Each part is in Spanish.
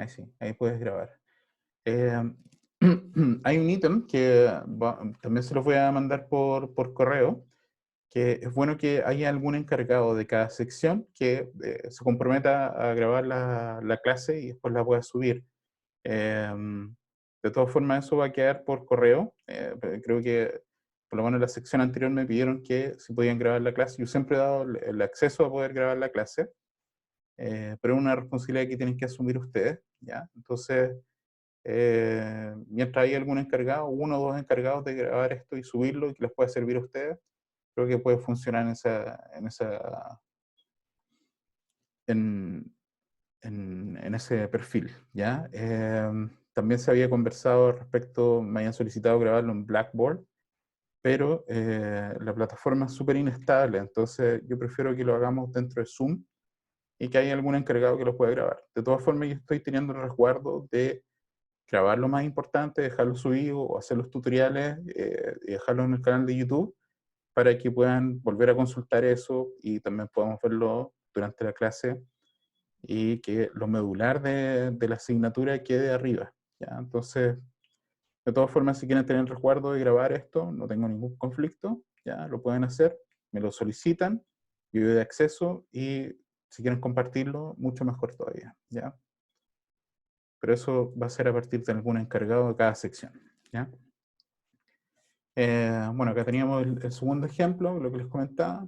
ahí sí, ahí puedes grabar. Hay un ítem que también se los voy a mandar por correo, que es bueno que haya algún encargado de cada sección que se comprometa a grabar la clase y después la pueda subir. De todas formas, eso va a quedar por correo. Creo que por lo menos en la sección anterior me pidieron que si podían grabar la clase. Yo siempre he dado el acceso a poder grabar la clase, pero es una responsabilidad que tienen que asumir ustedes, ¿ya? Entonces, mientras hay algún encargado, uno o dos encargados de grabar esto y subirlo y que les pueda servir a ustedes, creo que puede funcionar en, en ese perfil, ¿ya? También se había conversado respecto, me habían solicitado grabarlo en Blackboard, pero la plataforma es súper inestable, entonces yo prefiero que lo hagamos dentro de Zoom y que haya algún encargado que lo pueda grabar. De todas formas, yo estoy teniendo el resguardo de grabar lo más importante, dejarlo subido o hacer los tutoriales y dejarlo en el canal de YouTube para que puedan volver a consultar eso y también podamos verlo durante la clase y que lo medular de la asignatura quede arriba, ¿ya? Entonces, de todas formas, si quieren tener el resguardo de grabar esto, no tengo ningún conflicto, ya lo pueden hacer, me lo solicitan, yo doy acceso y si quieren compartirlo, mucho mejor todavía, ¿ya? Pero eso va a ser a partir de algún encargado de cada sección, ¿ya? Bueno, acá teníamos el segundo ejemplo, lo que les comentaba,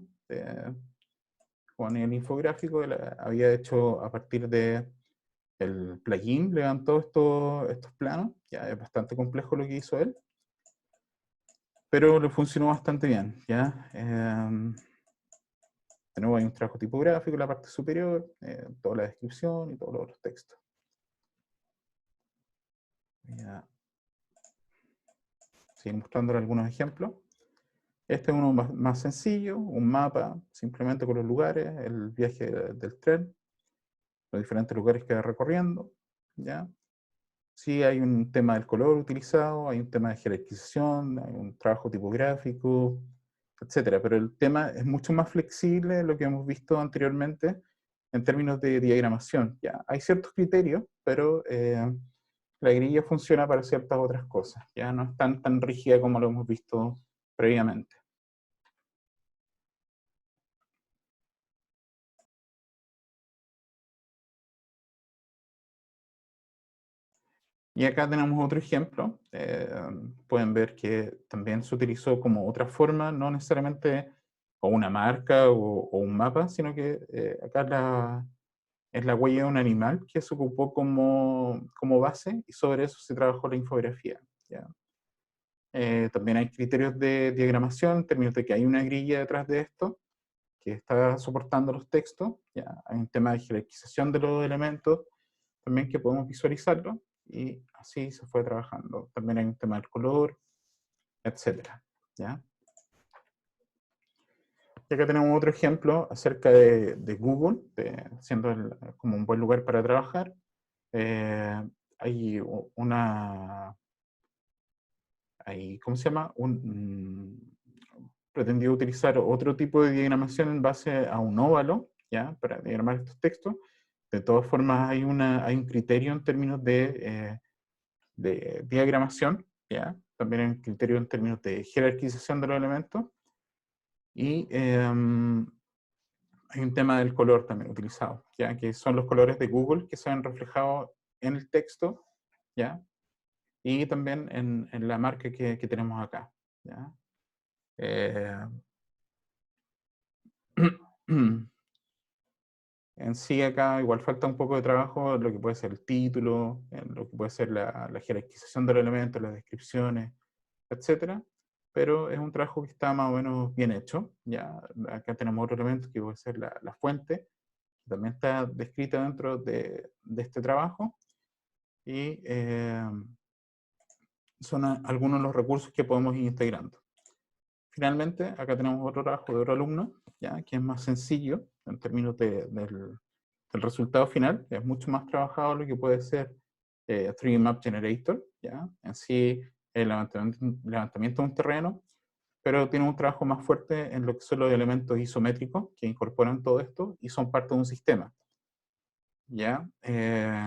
con el infográfico, había hecho a partir de el plugin, levantó estos planos, ya es bastante complejo lo que hizo él, pero le funcionó bastante bien, ¿ya? De nuevo hay un trabajo tipográfico en la parte superior, toda la descripción y todos los otros textos. Voy a seguir mostrándole algunos ejemplos. Este es uno más sencillo, un mapa, simplemente con los lugares, el viaje del tren, los diferentes lugares que va recorriendo, ¿ya? Sí, hay un tema del color utilizado, hay un tema de jerarquización, hay un trabajo tipográfico, etcétera. Pero el tema es mucho más flexible de lo que hemos visto anteriormente en términos de diagramación. Ya, hay ciertos criterios, pero la grilla funciona para ciertas otras cosas. Ya no es tan rígida como lo hemos visto previamente. Y acá tenemos otro ejemplo. Pueden ver que también se utilizó como otra forma, no necesariamente o una marca o un mapa, sino que acá es la huella de un animal que se ocupó como base y sobre eso se trabajó la infografía, ¿ya? También hay criterios de diagramación en términos de que hay una grilla detrás de esto que está soportando los textos, ¿ya? Hay un tema de jerarquización de los elementos también que podemos visualizarlo y así se fue trabajando. También hay un tema del color, etcétera, ¿ya? Y acá tenemos otro ejemplo acerca de Google, siendo como un buen lugar para trabajar. Hay una, ¿cómo se llama? Pretendió utilizar otro tipo de diagramación en base a un óvalo, ¿ya? Para diagramar estos textos. De todas formas, hay un criterio en términos de diagramación, ¿ya? También hay un criterio en términos de jerarquización de los elementos. Y hay un tema del color también utilizado, ¿ya? Que son los colores de Google que se han reflejado en el texto, ¿ya? Y también en la marca que tenemos acá, ¿ya? En sí acá igual falta un poco de trabajo en lo que puede ser el título, en lo que puede ser la jerarquización de los elementos, las descripciones, etcétera, pero es un trabajo que está más o menos bien hecho. Ya acá tenemos otro elemento que puede ser la fuente, que también está descrita dentro de este trabajo, y son algunos de los recursos que podemos ir integrando. Finalmente, acá tenemos otro trabajo de otro alumno, ya que es más sencillo en términos del resultado final, es mucho más trabajado lo que puede ser 3D Map Generator, ¿ya? En sí, el levantamiento de un terreno, pero tiene un trabajo más fuerte en lo que son los elementos isométricos que incorporan todo esto y son parte de un sistema. ¿ya?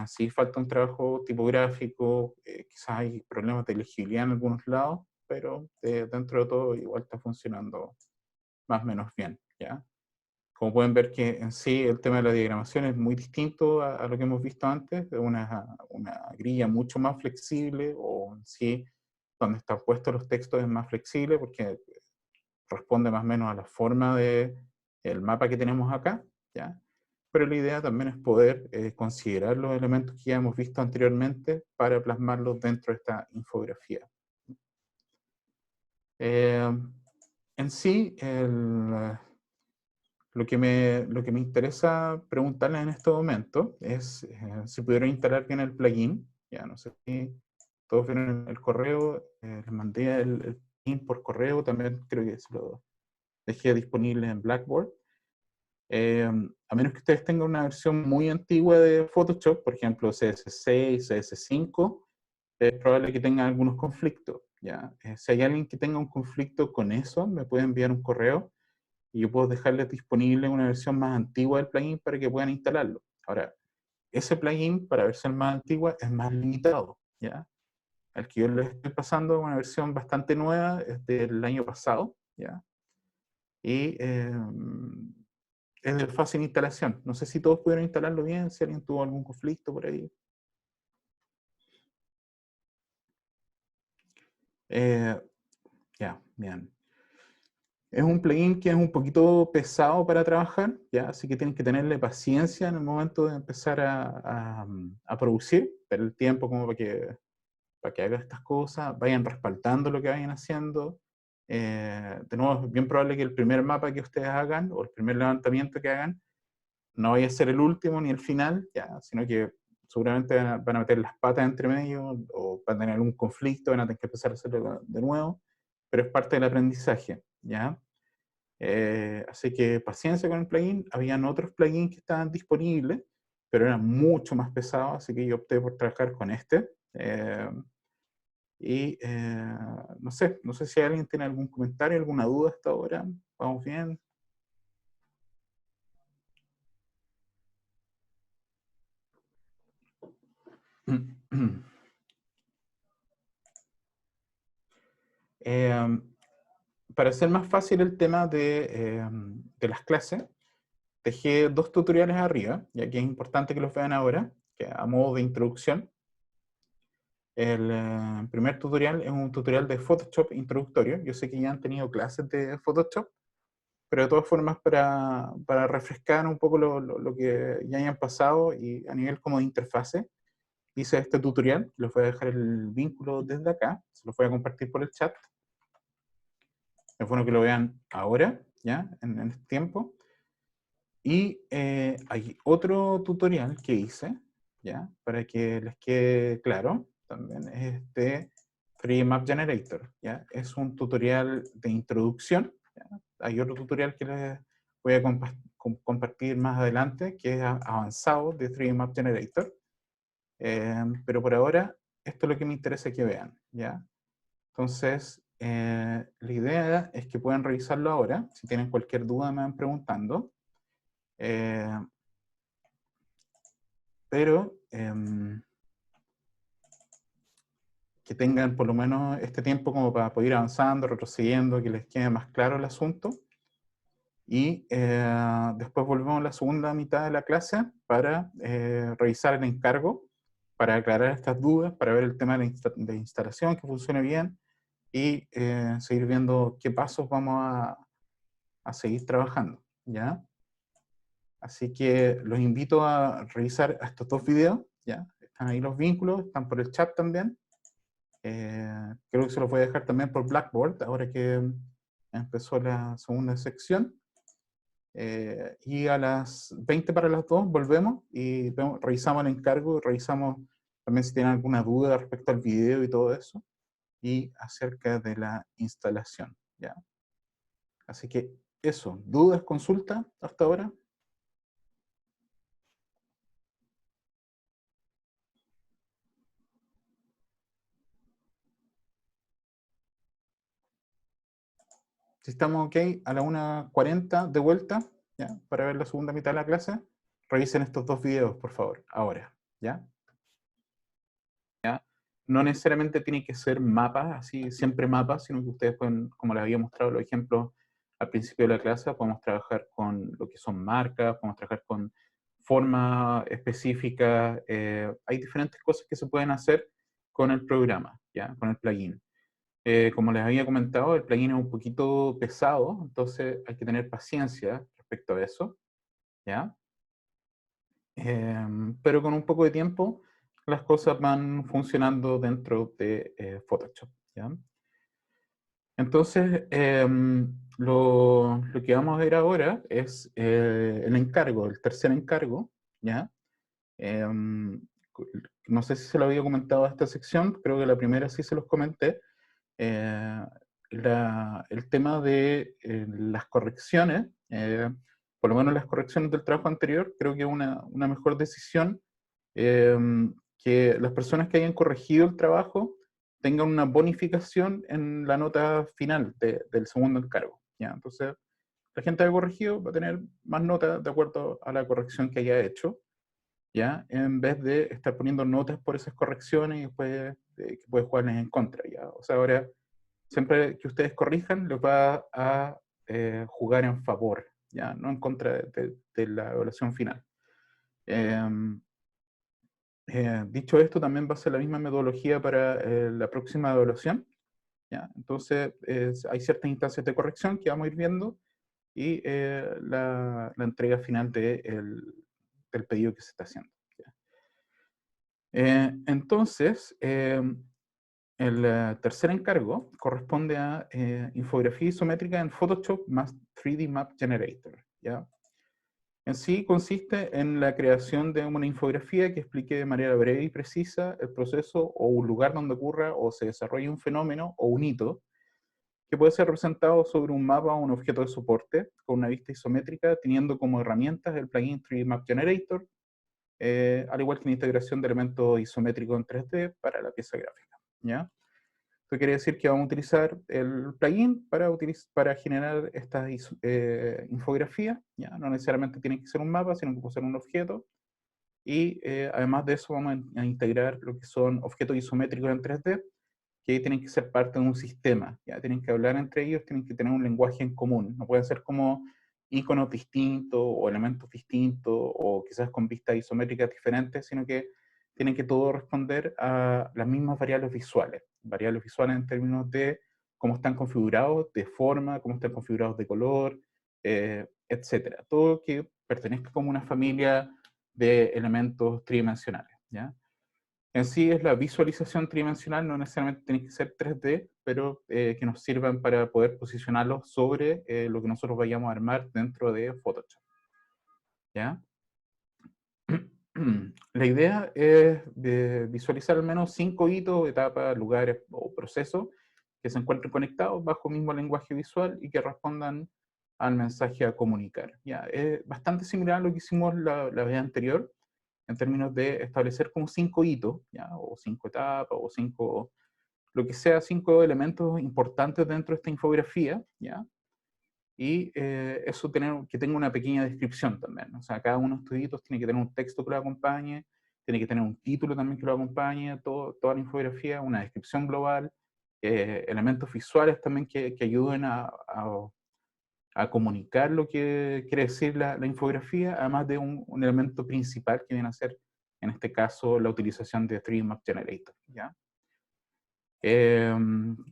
Sí, falta un trabajo tipográfico, quizás hay problemas de legibilidad en algunos lados, pero dentro de todo igual está funcionando más o menos bien, ¿ya? Como pueden ver que en sí el tema de la diagramación es muy distinto a lo que hemos visto antes, de una grilla mucho más flexible, o en sí, donde están puestos los textos es más flexible porque responde más o menos a la forma de el mapa que tenemos acá, ¿ya? Pero la idea también es poder considerar los elementos que ya hemos visto anteriormente para plasmarlos dentro de esta infografía. Eh, en sí, lo que me interesa preguntarles en este momento es si pudieron instalar bien el plugin. Ya no sé si todos vieron el correo, les mandé el plugin por correo, también creo que se lo dejé disponible en Blackboard. A menos que ustedes tengan una versión muy antigua de Photoshop, por ejemplo CS6, CS5, es probable que tengan algunos conflictos. ¿Ya? Si hay alguien que tenga un conflicto con eso, me puede enviar un correo y yo puedo dejarles disponible una versión más antigua del plugin para que puedan instalarlo. Ahora, ese plugin para versión más antigua es más limitado. ¿Ya? El que yo les estoy pasando es una versión bastante nueva, es del año pasado. ¿Ya? Y es de fácil instalación. No sé si todos pudieron instalarlo bien, si alguien tuvo algún conflicto por ahí. Eh, ya, bien. Es un plugin que es un poquito pesado para trabajar, ¿ya? Así que tienen que tenerle paciencia en el momento de empezar a producir, pero el tiempo como para que haga estas cosas, vayan respaldando lo que vayan haciendo. De nuevo, es bien probable que el primer mapa que ustedes hagan o el primer levantamiento que hagan no vaya a ser el último ni el final, ya, sino que seguramente van a meter las patas entre medio o van a tener algún conflicto, van a tener que empezar a hacerlo de nuevo, pero es parte del aprendizaje, ¿ya? Así que paciencia con el plugin. Habían otros plugins que estaban disponibles, pero eran mucho más pesados, así que yo opté por trabajar con este. No sé si alguien tiene algún comentario, alguna duda hasta ahora. ¿Vamos bien? Eh, para hacer más fácil el tema de las clases, dejé dos tutoriales arriba, ya que es importante que los vean ahora, que a modo de introducción. El primer tutorial es un tutorial de Photoshop introductorio. Yo sé que ya han tenido clases de Photoshop, pero de todas formas para refrescar un poco lo que ya hayan pasado y a nivel como de interfase, hice este tutorial. Les voy a dejar el vínculo desde acá, se los voy a compartir por el chat. Es bueno que lo vean ahora, ya, en este tiempo. Y hay otro tutorial que hice, ya, para que les quede claro, también es este Free Map Generator, ya. Es un tutorial de introducción, ¿ya? Hay otro tutorial que les voy a compartir más adelante, que es avanzado de 3D Map Generator. Pero por ahora, esto es lo que me interesa que vean, ¿ya? Entonces, la idea es que puedan revisarlo ahora. Si tienen cualquier duda, me van preguntando. Eh, pero que tengan por lo menos este tiempo como para poder ir avanzando, retrocediendo, que les quede más claro el asunto. Y después volvemos a la segunda mitad de la clase para revisar el encargo, para aclarar estas dudas, para ver el tema de instalación, que funcione bien, y seguir viendo qué pasos vamos a seguir trabajando, ¿ya? Así que los invito a revisar estos dos videos, ¿ya? Están ahí los vínculos, están por el chat también. Creo que se los voy a dejar también por Blackboard, ahora que empezó la segunda sección. Y a las 20 para las 2 volvemos y revisamos el encargo, revisamos también si tienen alguna duda respecto al video y todo eso, y acerca de la instalación, ¿ya? Así que eso, dudas, consultas hasta ahora. Si estamos ok, a la 1:40 de vuelta, ¿ya? Para ver la segunda mitad de la clase, revisen estos dos videos, por favor, ahora, ¿ya? No necesariamente tiene que ser mapas, así siempre mapas, sino que ustedes pueden, como les había mostrado los ejemplos al principio de la clase, podemos trabajar con lo que son marcas, podemos trabajar con formas específicas, hay diferentes cosas que se pueden hacer con el programa, ¿ya? Con el plugin. Como les había comentado, el plugin es un poquito pesado, entonces hay que tener paciencia respecto a eso, ¿ya? Pero con un poco de tiempo las cosas van funcionando dentro de Photoshop, ¿ya? Entonces, lo que vamos a ver ahora es el encargo, el tercer encargo, ¿ya? Em, no sé si se lo había comentado a esta sección, creo que la primera sí se los comenté. Eh, el tema de las correcciones, por lo menos las correcciones del trabajo anterior, creo que es una mejor decisión eh, que las personas que hayan corregido el trabajo tengan una bonificación en la nota final del segundo encargo, ¿ya? Entonces, la gente que ha corregido va a tener más nota de acuerdo a la corrección que haya hecho, ¿ya? En vez de estar poniendo notas por esas correcciones y después que puede jugarles en contra, ¿ya? O sea, ahora, siempre que ustedes corrijan, les va a jugar en favor, ¿ya? No en contra de la evaluación final. Dicho esto, también va a ser la misma metodología para la próxima evaluación, ¿ya? Entonces, hay ciertas instancias de corrección que vamos a ir viendo y la entrega final del pedido que se está haciendo, ¿ya? Entonces, el tercer encargo corresponde a infografía isométrica en Photoshop más 3D Map Generator, ¿ya? En sí consiste en la creación de una infografía que explique de manera breve y precisa el proceso o un lugar donde ocurra o se desarrolle un fenómeno o un hito que puede ser representado sobre un mapa o un objeto de soporte con una vista isométrica teniendo como herramientas el plugin 3D Map Generator, al igual que la integración de elementos isométricos en 3D para la pieza gráfica, ¿ya? Esto quiere decir que vamos a utilizar el plugin para generar estas infografías, ¿ya? No necesariamente tiene que ser un mapa, sino que puede ser un objeto. Y además de eso vamos a integrar lo que son objetos isométricos en 3D, que tienen que ser parte de un sistema, ¿ya? Tienen que hablar entre ellos, tienen que tener un lenguaje en común. No pueden ser como iconos distintos o elementos distintos o quizás con vistas isométricas diferentes, sino que tienen que todo responder a las mismas variables visuales en términos de cómo están configurados de forma, cómo están configurados de color, etcétera. Todo que pertenezca como una familia de elementos tridimensionales, ¿ya? En sí es la visualización tridimensional, no necesariamente tiene que ser 3D, pero que nos sirvan para poder posicionarlos sobre lo que nosotros vayamos a armar dentro de Photoshop, ¿ya? La idea es de visualizar al menos 5 hitos, etapas, lugares o procesos que se encuentren conectados bajo el mismo lenguaje visual y que respondan al mensaje a comunicar, ¿ya? Es bastante similar a lo que hicimos la vez anterior, en términos de establecer como 5 hitos, ¿ya? O 5 etapas, o 5, lo que sea, 5 elementos importantes dentro de esta infografía, ¿ya? Y eso que tenga una pequeña descripción también, ¿no? O sea, cada uno de estos hitos tiene que tener un texto que lo acompañe, tiene que tener un título también que lo acompañe, toda la infografía, una descripción global, elementos visuales también que ayuden a comunicar lo que quiere decir la infografía, además de un elemento principal que viene a ser, en este caso, la utilización de 3D Map Generator, ¿ya?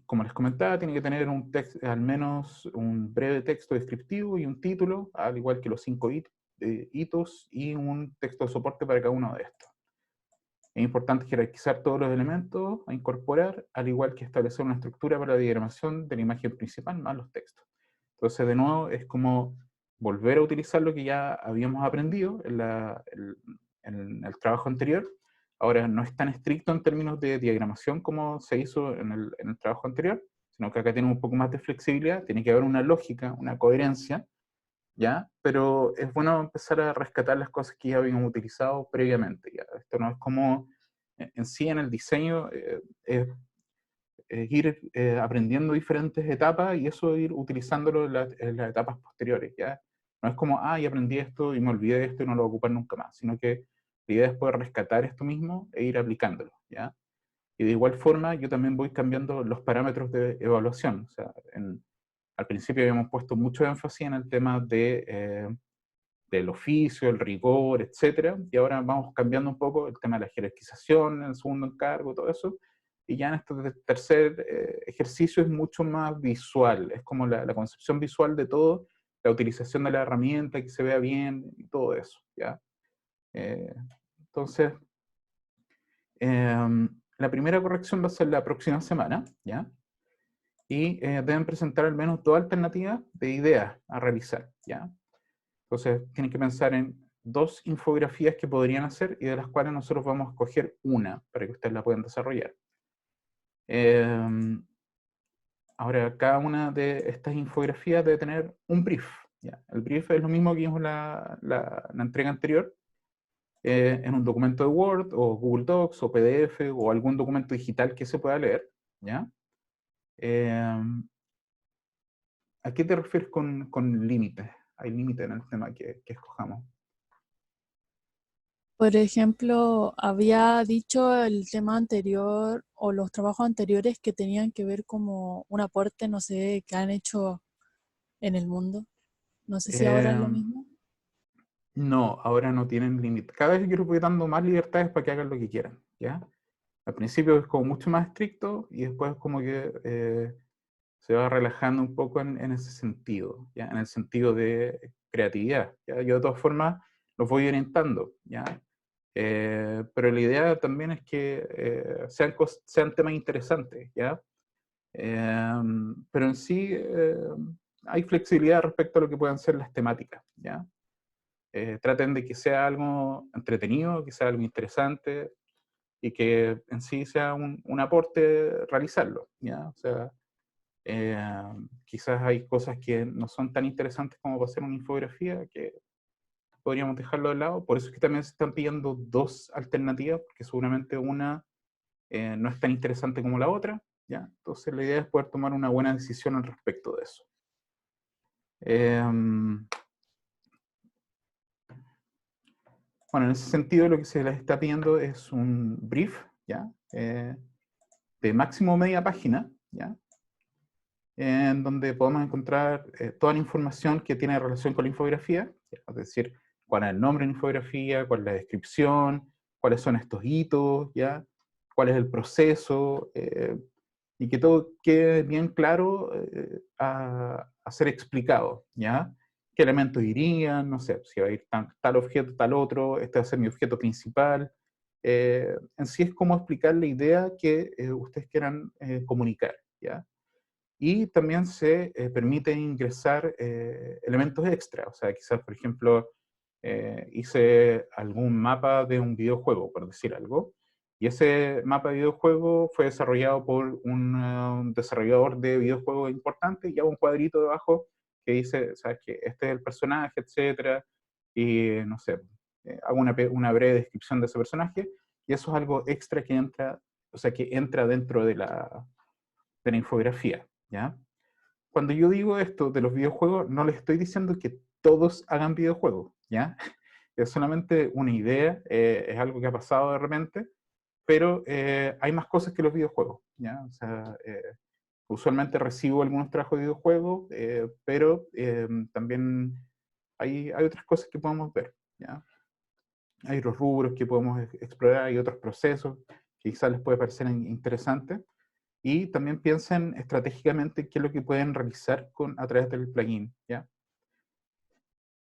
Como les comentaba, tiene que tener al menos un breve texto descriptivo y un título, al igual que los 5 hitos y un texto de soporte para cada uno de estos. Es importante jerarquizar todos los elementos a incorporar, al igual que establecer una estructura para la diagramación de la imagen principal más los textos. Entonces, de nuevo, es como volver a utilizar lo que ya habíamos aprendido en el trabajo anterior. Ahora, no es tan estricto en términos de diagramación como se hizo en el trabajo anterior, sino que acá tiene un poco más de flexibilidad, tiene que haber una lógica, una coherencia, ¿ya? Pero es bueno empezar a rescatar las cosas que ya habíamos utilizado previamente, ¿ya? Esto no es como, en sí, en el diseño, es ir aprendiendo diferentes etapas y eso ir utilizándolo en las etapas posteriores, ¿ya? No es como, ah, ya aprendí esto y me olvidé de esto y no lo voy a ocupar nunca más, sino que la idea es poder rescatar esto mismo e ir aplicándolo, ¿ya? Y de igual forma, yo también voy cambiando los parámetros de evaluación. O sea, al principio habíamos puesto mucho énfasis en el tema del oficio, el rigor, etcétera, y ahora vamos cambiando un poco el tema de la jerarquización, el segundo encargo, todo eso, y ya en este tercer ejercicio es mucho más visual, es como la concepción visual de todo, la utilización de la herramienta, que se vea bien, y todo eso, ¿ya? Eh, entonces, la primera corrección va a ser la próxima semana, ¿ya? Y deben presentar al menos dos alternativas de ideas a realizar, ¿ya? Entonces, tienen que pensar en dos infografías que podrían hacer y de las cuales nosotros vamos a escoger una para que ustedes la puedan desarrollar. Ahora, cada una de estas infografías debe tener un brief, ¿ya? El brief es lo mismo que vimos la entrega anterior, en un documento de Word o Google Docs o PDF o algún documento digital que se pueda leer, ¿ya? ¿A qué te refieres con límites? Hay límites en el tema que escojamos. Por ejemplo, había dicho el tema anterior o los trabajos anteriores que tenían que ver como un aporte, no sé, que han hecho en el mundo. No sé si ahora es lo Eh, mismo. no, ahora no tienen límite. Cada vez yo les voy dando más libertades para que hagan lo que quieran, ¿ya? Al principio es como mucho más estricto y después como que se va relajando un poco en ese sentido, ¿ya? En el sentido de creatividad, ¿ya? Yo de todas formas los voy orientando, ¿ya? Pero la idea también es que sean temas interesantes, ¿ya? Pero en sí hay flexibilidad respecto a lo que puedan ser las temáticas, ¿ya? Traten de que sea algo entretenido, que sea algo interesante y que en sí sea un aporte realizarlo, ¿ya? O sea, eh, quizás hay cosas que no son tan interesantes como para hacer una infografía que podríamos dejarlo de lado. Por eso es que también se están pidiendo dos alternativas, porque seguramente una no es tan interesante como la otra, ¿ya? Entonces la idea es poder tomar una buena decisión al respecto de eso. Bueno, en ese sentido lo que se les está pidiendo es un brief, ¿ya? De máximo media página, ¿ya? En donde podemos encontrar toda la información que tiene relación con la infografía, es decir, cuál es el nombre de la infografía, cuál es la descripción, cuáles son estos hitos, ¿ya? Cuál es el proceso, y que todo quede bien claro a ser explicado, ¿ya? ¿Qué elementos irían? No sé, si va a ir tal objeto, tal otro, este va a ser mi objeto principal. En sí es como explicar la idea que ustedes quieran comunicar, ¿ya? Y también se permite ingresar elementos extra, o sea, quizás, por ejemplo, hice algún mapa de un videojuego, por decir algo, y ese mapa de videojuego fue desarrollado por un desarrollador de videojuegos importante, y hago un cuadrito debajo que dice, sabes que este es el personaje, etcétera, y no sé, hago una breve descripción de ese personaje, y eso es algo extra que entra, o sea, que entra dentro de la infografía, ¿ya? Cuando yo digo esto de los videojuegos, no les estoy diciendo que todos hagan videojuegos, ¿ya? Es solamente una idea, es algo que ha pasado de repente, pero hay más cosas que los videojuegos, ¿ya? O sea, usualmente recibo algunos trabajos de videojuegos, pero también hay otras cosas que podemos ver, ¿ya? Hay otros rubros que podemos explorar, hay otros procesos que quizás les puede parecer interesantes, y también piensen estratégicamente qué es lo que pueden realizar a través del plugin, ¿ya?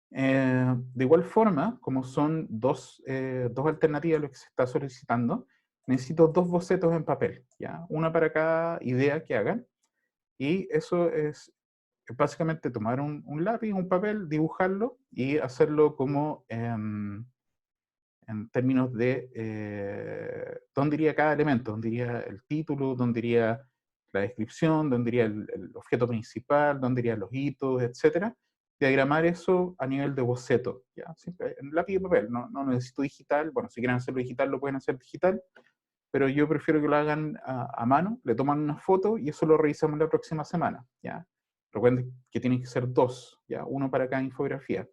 De igual forma, como son dos alternativas a lo que se está solicitando, necesito dos bocetos en papel, ¿ya? Una para cada idea que hagan, y eso es básicamente tomar un lápiz, un papel, dibujarlo y hacerlo como en términos de dónde iría cada elemento, dónde iría el título, dónde iría la descripción, dónde iría el objeto principal, dónde irían los hitos, etcétera. Diagramar eso a nivel de boceto, ¿ya? Siempre en lápiz y papel, no necesito digital. Bueno, si quieren hacerlo digital, lo pueden hacer digital, pero yo prefiero que lo hagan a mano, le toman una foto y eso lo revisamos la próxima semana, ¿ya? Recuerden que tienen que ser 2, ¿ya? Uno para cada infografía.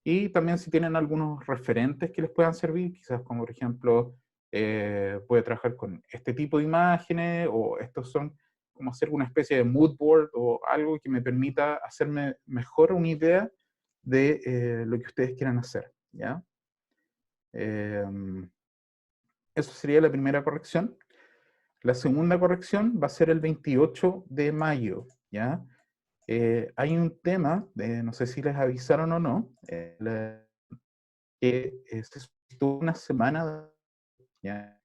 Y también si tienen algunos referentes que les puedan servir, quizás como por ejemplo, puede trabajar con este tipo de imágenes, o estos son como hacer una especie de mood board o algo que me permita hacerme mejor una idea de lo que ustedes quieran hacer, ¿ya? Eso sería la primera corrección. La segunda corrección va a ser el 28 de mayo, ¿ya? Hay un tema, no sé si les avisaron o no, que se solicitó una semana, ¿ya?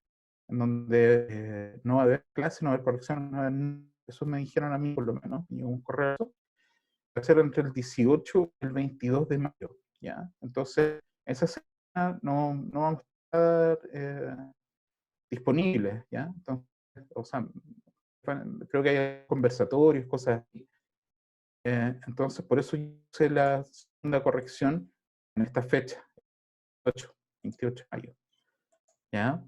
En donde no va a haber clase, no va a haber corrección, no va a haber, eso me dijeron a mí por lo menos, y un correo, va a ser entre el 18 y el 22 de mayo, ¿ya? Entonces, esa semana no vamos a estar disponibles, ¿ya? Entonces, o sea, creo que hay conversatorios, cosas así. Entonces, por eso hice la segunda corrección en esta fecha, 28 de mayo, ¿ya?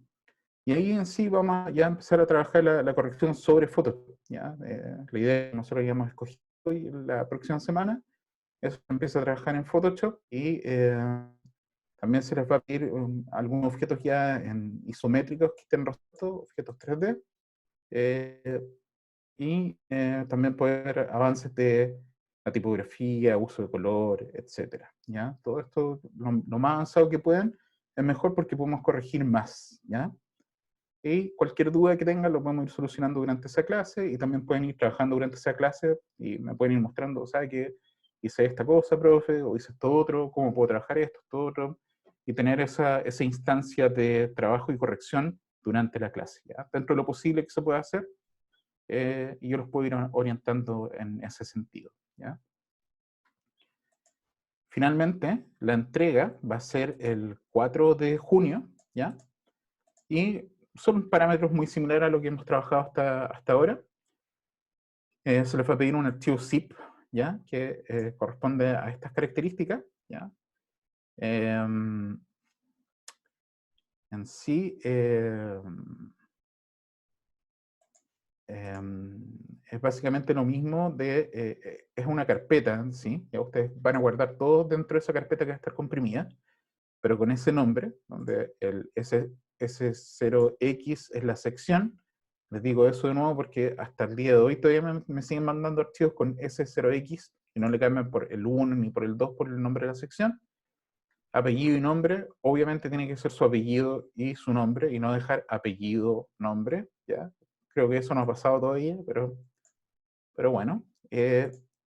Y ahí en sí vamos a ya empezar a trabajar la corrección sobre Photoshop, ¿ya? La idea que nosotros habíamos escogido hoy, la próxima semana, es empieza a trabajar en Photoshop y también se les va a pedir algunos objetos ya en isométricos que estén rotados, objetos 3D, eh, y también puede haber avances de la tipografía, uso de color, etcétera, ¿ya? Todo esto, lo más avanzado que puedan, es mejor porque podemos corregir más, ¿ya? Y cualquier duda que tengan lo podemos ir solucionando durante esa clase, y también pueden ir trabajando durante esa clase y me pueden ir mostrando, ¿sabe qué? Hice esta cosa, profe, o hice esto otro, cómo puedo trabajar esto otro, y tener esa instancia de trabajo y corrección durante la clase, ¿ya? Dentro de lo posible que se pueda hacer, y yo los puedo ir orientando en ese sentido, ¿ya? Finalmente, la entrega va a ser el 4 de junio, ¿ya? Y son parámetros muy similares a lo que hemos trabajado hasta ahora. Se les va a pedir un archivo zip, ¿ya? Que corresponde a estas características, ¿ya? En sí, es básicamente lo mismo es una carpeta en sí, ya ustedes van a guardar todo dentro de esa carpeta que va a estar comprimida, pero con ese nombre, donde el S0X es la sección. Les digo eso de nuevo porque hasta el día de hoy todavía me siguen mandando archivos con S0X y no le cambian por el 1 ni por el 2 por el nombre de la sección. Apellido y nombre, obviamente tiene que ser su apellido y su nombre, y no dejar apellido, nombre, ¿ya? Creo que eso no ha pasado todavía, pero bueno.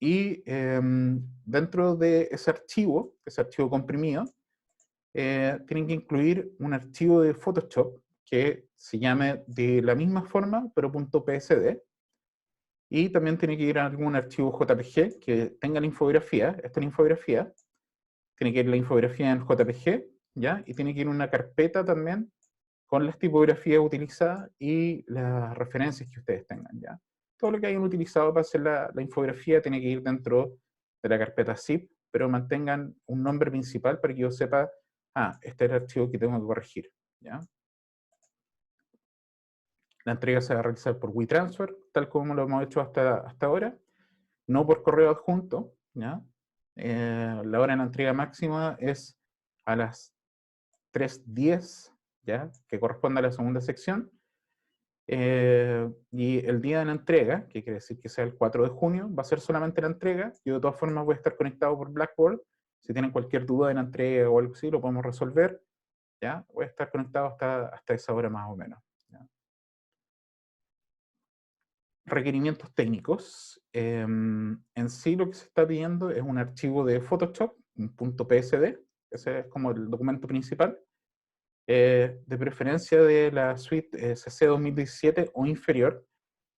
Y dentro de ese archivo comprimido, tienen que incluir un archivo de Photoshop que se llame de la misma forma, pero .psd. Y también tiene que ir a algún archivo JPG que tenga la infografía. Esta es la infografía. Tiene que ir la infografía en JPG, ¿ya? Y tiene que ir una carpeta también con las tipografías utilizadas y las referencias que ustedes tengan, ¿ya? Todo lo que hayan utilizado para hacer la infografía tiene que ir dentro de la carpeta zip, pero mantengan un nombre principal para que yo sepa, este es el archivo que tengo que corregir, ¿ya? La entrega se va a realizar por WeTransfer, tal como lo hemos hecho hasta ahora, no por correo adjunto, ¿ya? La hora de la entrega máxima es a las 3:10, ¿ya? Que corresponde a la segunda sección. Y el día de la entrega, que quiere decir que sea el 4 de junio, va a ser solamente la entrega. Yo de todas formas voy a estar conectado por Blackboard. Si tienen cualquier duda de la entrega o algo así, lo podemos resolver, ¿ya? Voy a estar conectado hasta esa hora más o menos, ¿ya? Requerimientos técnicos. En sí lo que se está pidiendo es un archivo de Photoshop, un .psd, ese es como el documento principal, de preferencia de la suite CC 2017 o inferior.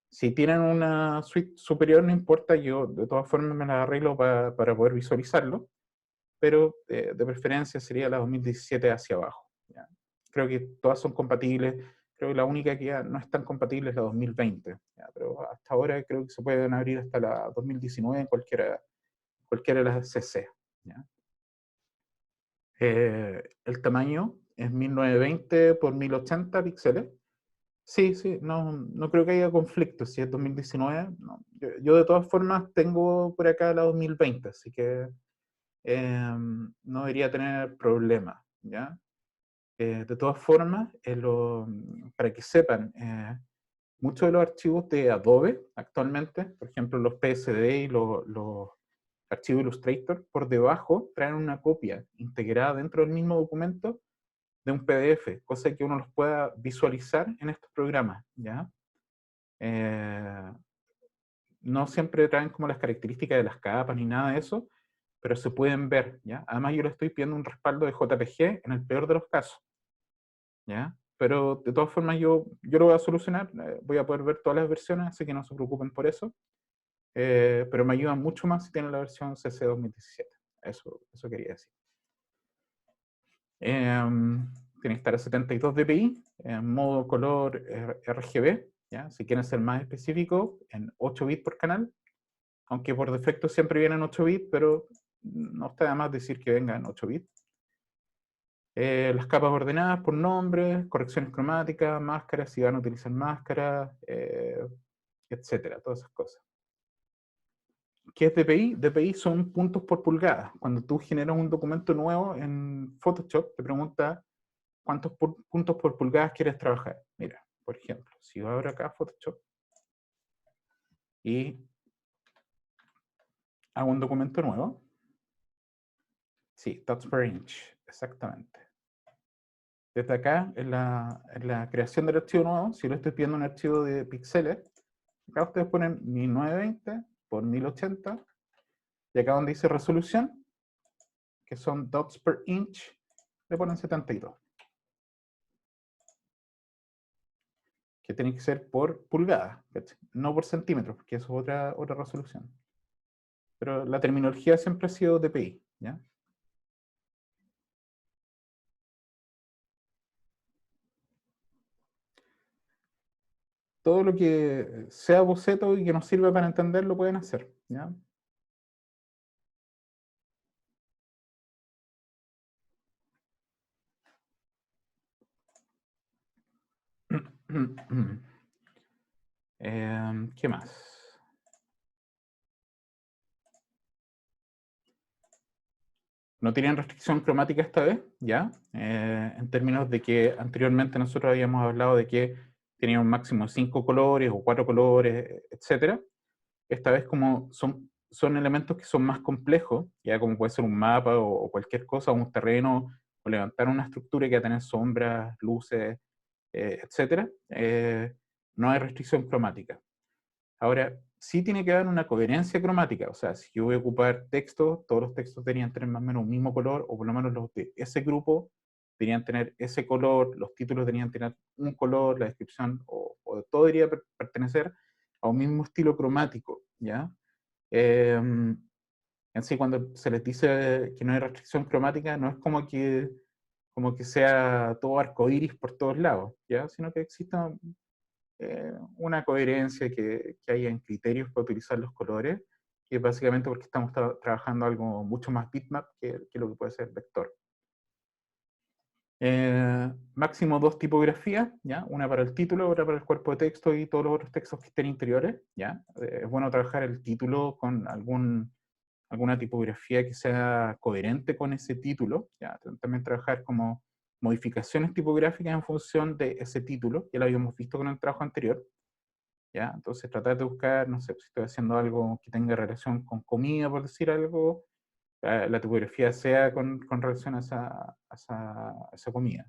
Si tienen una suite superior, no importa, yo de todas formas me la arreglo para poder visualizarlo, pero de preferencia sería la 2017 hacia abajo, ¿ya? Creo que todas son compatibles. Creo que la única que ya no es tan compatible es la 2020, ¿ya? Pero hasta ahora creo que se pueden abrir hasta la 2019 en cualquiera de las CC, ¿ya? El tamaño es 1920 por 1080 píxeles. Sí, sí, no creo que haya conflicto. Si es 2019, no. Yo de todas formas tengo por acá la 2020, así que no debería tener problema, ¿ya? De todas formas, para que sepan, muchos de los archivos de Adobe actualmente, por ejemplo los PSD y los archivos Illustrator, por debajo traen una copia integrada dentro del mismo documento de un PDF, cosa que uno los pueda visualizar en estos programas, ¿ya? Eh, no siempre traen como las características de las capas ni nada de eso, pero se pueden ver, ¿ya? Además yo le estoy pidiendo un respaldo de JPG en el peor de los casos, ¿ya? Pero de todas formas yo lo voy a solucionar, voy a poder ver todas las versiones, así que no se preocupen por eso. Pero me ayuda mucho más si tienen la versión CC 2017. Eso quería decir. Tiene que estar a 72 dpi, en modo color RGB, ¿ya? Si quieren ser más específicos, en 8 bits por canal, aunque por defecto siempre viene en 8 bits, pero no está de más decir que venga en 8 bits. Las capas ordenadas por nombre, correcciones cromáticas, máscaras, si van a utilizar máscaras, etcétera, todas esas cosas. ¿Qué es DPI? DPI son puntos por pulgada. Cuando tú generas un documento nuevo en Photoshop, te pregunta cuántos puntos por pulgadas quieres trabajar. Mira, por ejemplo, si yo abro acá Photoshop y hago un documento nuevo, sí, dots per inch, exactamente. Desde acá, en la creación del archivo nuevo, si yo le estoy pidiendo un archivo de píxeles, acá ustedes ponen 1920 por 1080, y acá donde dice resolución, que son dots per inch, le ponen 72. Que tiene que ser por pulgada, ¿cachai? No por centímetros, porque eso es otra resolución. Pero la terminología siempre ha sido dpi, ¿ya? Todo lo que sea boceto y que nos sirva para entender lo pueden hacer, ¿ya? ¿Qué más? No tienen restricción cromática esta vez, ¿ya? En términos de que anteriormente nosotros habíamos hablado de que tenía un máximo de 5 colores o 4 colores, etcétera. Esta vez como son elementos que son más complejos, ya como puede ser un mapa o cualquier cosa, un terreno, o levantar una estructura que va a tener sombras, luces, etcétera, no hay restricción cromática. Ahora, sí tiene que haber una coherencia cromática, o sea, si yo voy a ocupar textos, todos los textos deberían tener más o menos un mismo color, o por lo menos los de ese grupo deberían tener ese color, los títulos deberían tener un color, la descripción, o todo debería pertenecer a un mismo estilo cromático, ¿ya? En sí, cuando se les dice que no hay restricción cromática, no es como que sea todo arcoíris por todos lados, ¿ya? Sino que exista una coherencia, que haya en criterios para utilizar los colores, que es básicamente porque estamos trabajando algo mucho más bitmap que lo que puede ser vector. Máximo 2 tipografías, ¿ya? Una para el título, otra para el cuerpo de texto y todos los otros textos que estén interiores, ¿ya? Es bueno trabajar el título con alguna tipografía que sea coherente con ese título, ¿ya? También trabajar como modificaciones tipográficas en función de ese título, ya lo habíamos visto con el trabajo anterior, ¿ya? Entonces tratar de buscar, no sé, si estoy haciendo algo que tenga relación con comida, por decir algo, la tipografía sea con relación a esa comida.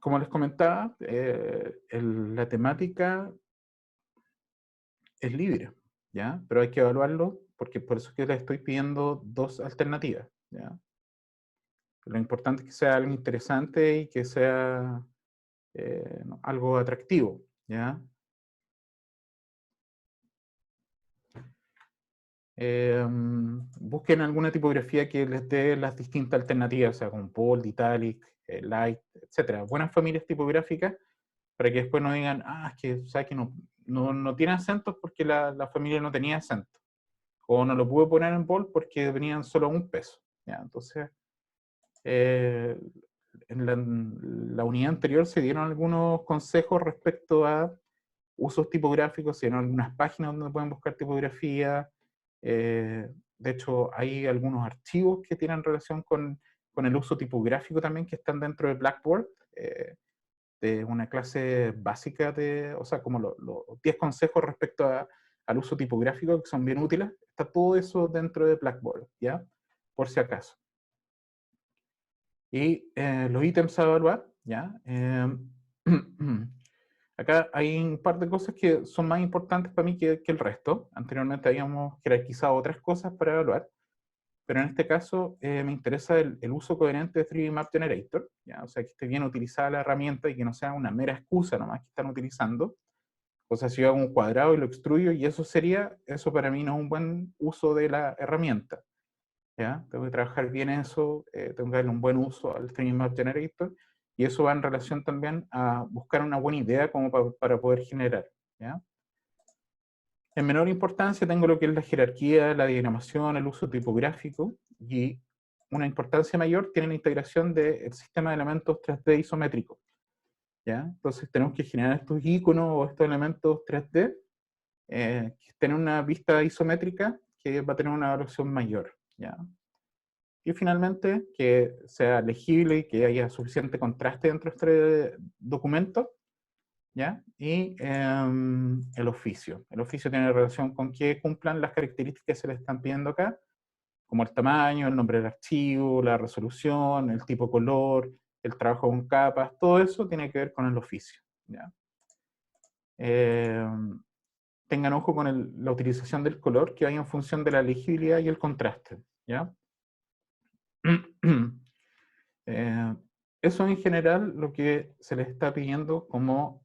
Como les comentaba, la temática es libre, ¿ya? Pero hay que evaluarlo, porque por eso es que les estoy pidiendo 2 alternativas, ¿ya? Lo importante es que sea algo interesante y que sea algo atractivo, ¿ya? Busquen alguna tipografía que les dé las distintas alternativas, o sea, con bold, italic, light, etcétera. Buenas familias tipográficas para que después no digan, es que, ¿sabes que no tiene acentos porque la familia no tenía acento? O no lo pude poner en bold porque venían solo un peso, ¿ya? Entonces, eh, la unidad anterior se dieron algunos consejos respecto a usos tipográficos, se dieron algunas páginas donde pueden buscar tipografía. De hecho, hay algunos archivos que tienen relación con el uso tipográfico también, que están dentro de Blackboard, de una clase básica o sea, como los 10 consejos respecto al uso tipográfico, que son bien útiles. Está todo eso dentro de Blackboard, ¿ya? Por si acaso. Y los ítems a evaluar, ¿ya? Acá hay un par de cosas que son más importantes para mí que el resto. Anteriormente habíamos jerarquizado otras cosas para evaluar, pero en este caso me interesa el uso coherente de 3D Map Generator, ¿ya? O sea, que esté bien utilizada la herramienta y que no sea una mera excusa nomás que están utilizando. O sea, si yo hago un cuadrado y lo extruyo, y eso para mí no es un buen uso de la herramienta, ¿ya? Tengo que trabajar bien eso, tengo que darle un buen uso al 3D Map Generator, y eso va en relación también a buscar una buena idea como para poder generar, ¿ya? En menor importancia tengo lo que es la jerarquía, la diagramación, el uso tipográfico, y una importancia mayor tiene la integración del sistema de elementos 3D isométricos, ¿ya? Entonces tenemos que generar estos iconos o estos elementos 3D que tienen una vista isométrica que va a tener una evaluación mayor, ¿ya? Y finalmente, que sea legible y que haya suficiente contraste dentro de este documento, ¿ya? Y el oficio. El oficio tiene relación con que cumplan las características que se le están pidiendo acá, como el tamaño, el nombre del archivo, la resolución, el tipo de color, el trabajo con capas, todo eso tiene que ver con el oficio, ¿ya? Tengan ojo con la utilización del color que vaya en función de la legibilidad y el contraste, ¿ya? Eh, Eso en general lo que se les está pidiendo como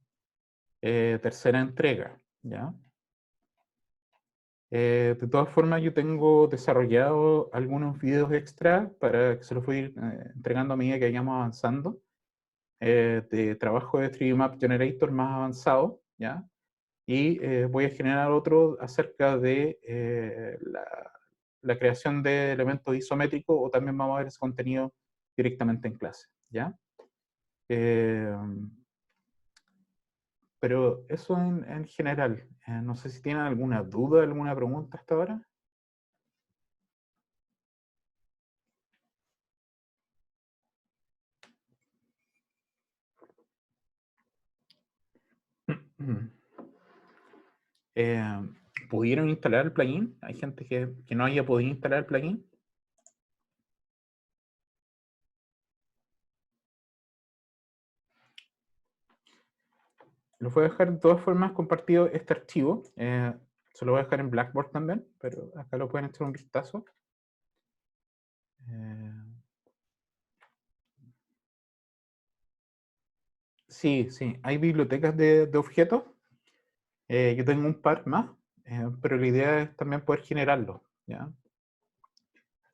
tercera entrega, ¿ya? De todas formas, yo tengo desarrollado algunos videos extra para que se los voy a ir entregando a medida que vayamos avanzando, de trabajo de 3D Map Generator más avanzado, ¿ya? Y voy a generar otro acerca de la creación de elementos isométricos, o también vamos a ver ese contenido directamente en clase, ¿ya? Eh, pero eso en general. No sé si tienen alguna duda, alguna pregunta hasta ahora. Eh, ¿Pudieron instalar el plugin? ¿Hay gente que no haya podido instalar el plugin? Los voy a dejar de todas formas compartido este archivo. Se lo voy a dejar en Blackboard también, pero acá lo pueden echar un vistazo. Sí, sí, hay bibliotecas de objetos. Yo tengo un par más, pero la idea es también poder generarlos, ¿ya?